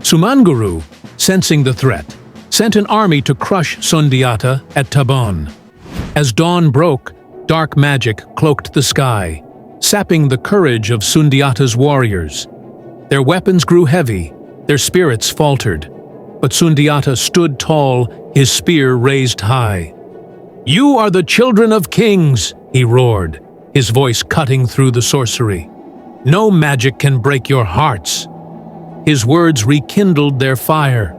Soumaoro, sensing the threat, sent an army to crush Sundiata at Tabon. As dawn broke, dark magic cloaked the sky, sapping the courage of Sundiata's warriors. Their weapons grew heavy, their spirits faltered, but Sundiata stood tall, his spear raised high. "You are the children of kings," he roared, his voice cutting through the sorcery. "No magic can break your hearts." His words rekindled their fire.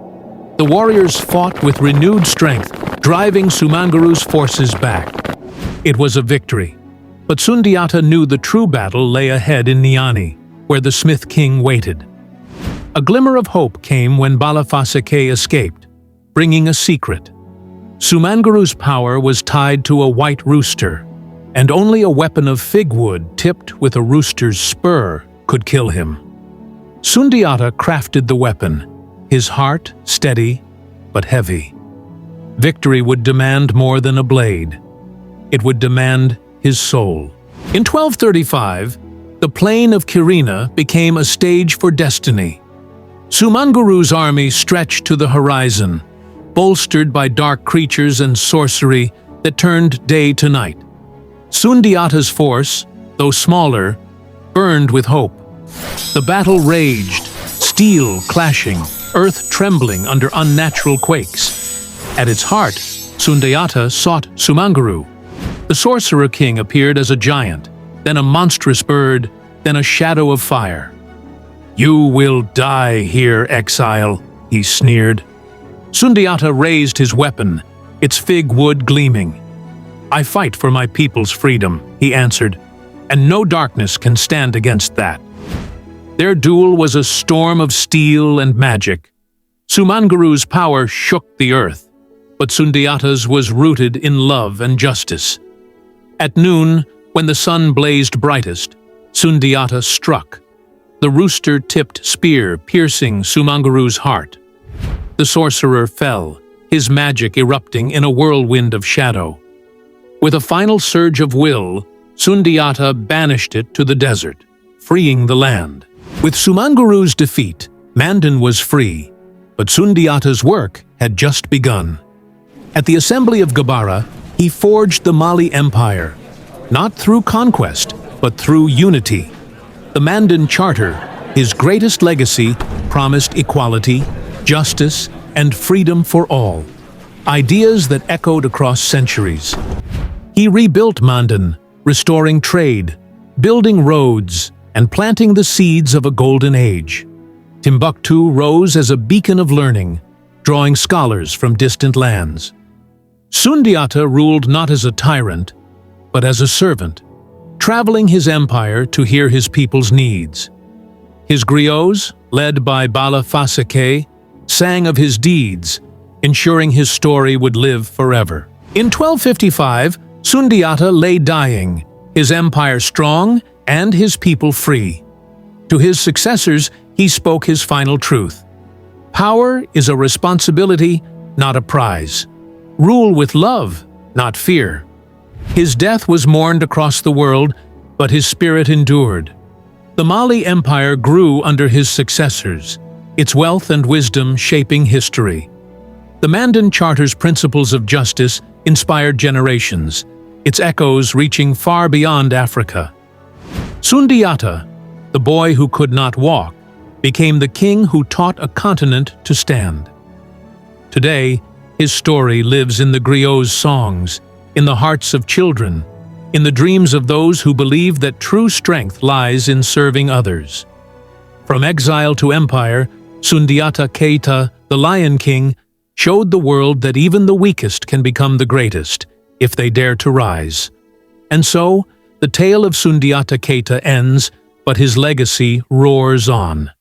The warriors fought with renewed strength, driving Soumaoro's forces back. It was a victory, but Sundiata knew the true battle lay ahead in Niani, where the Smith King waited. A glimmer of hope came when Balafasake escaped, bringing a secret. Soumaoro's power was tied to a white rooster, and only a weapon of fig wood tipped with a rooster's spur could kill him. Sundiata crafted the weapon, his heart steady but heavy. Victory would demand more than a blade. It would demand his soul. In 1235, the plain of Kirina became a stage for destiny. Soumaoro's army stretched to the horizon, bolstered by dark creatures and sorcery that turned day to night. Sundiata's force, though smaller, burned with hope. The battle raged, steel clashing, earth trembling under unnatural quakes. At its heart, Sundiata sought Soumaoro. The sorcerer-king appeared as a giant, then a monstrous bird, then a shadow of fire. "You will die here, exile," he sneered. Sundiata raised his weapon, its fig wood gleaming. "I fight for my people's freedom," he answered, "and no darkness can stand against that." Their duel was a storm of steel and magic. Soumaoro's power shook the earth, but Sundiata's was rooted in love and justice. At noon, when the sun blazed brightest, Sundiata struck, the rooster-tipped spear piercing Soumaoro's heart. The sorcerer fell, his magic erupting in a whirlwind of shadow. With a final surge of will, Sundiata banished it to the desert, freeing the land. With Soumaoro's defeat, Mandinka was free, but Sundiata's work had just begun. At the Assembly of Gabara, he forged the Mali Empire, not through conquest, but through unity. The Mandinka Charter, his greatest legacy, promised equality, justice, and freedom for all, ideas that echoed across centuries. He rebuilt Mandinka, restoring trade, building roads, and planting the seeds of a golden age. Timbuktu rose as a beacon of learning, drawing scholars from distant lands. Sundiata ruled not as a tyrant, but as a servant, traveling his empire to hear his people's needs. His griots, led by Balafasake, sang of his deeds, ensuring his story would live forever. In 1255, Sundiata lay dying, his empire strong and his people free. To his successors, he spoke his final truth. Power is a responsibility, not a prize. Rule with love, not fear. His death was mourned across the world, but his spirit endured. The Mali Empire grew under his successors, its wealth and wisdom shaping history. The Mandinka Charter's principles of justice inspired generations, its echoes reaching far beyond Africa. Sundiata, the boy who could not walk, became the king who taught a continent to stand. Today, his story lives in the griots' songs, in the hearts of children, in the dreams of those who believe that true strength lies in serving others. From exile to empire, Sundiata Keita, the Lion King, showed the world that even the weakest can become the greatest, if they dare to rise. And so, the tale of Sundiata Keita ends, but his legacy roars on.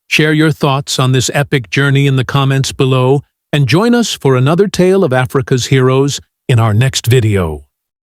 Share your thoughts on this epic journey in the comments below, and join us for another tale of Africa's heroes in our next video.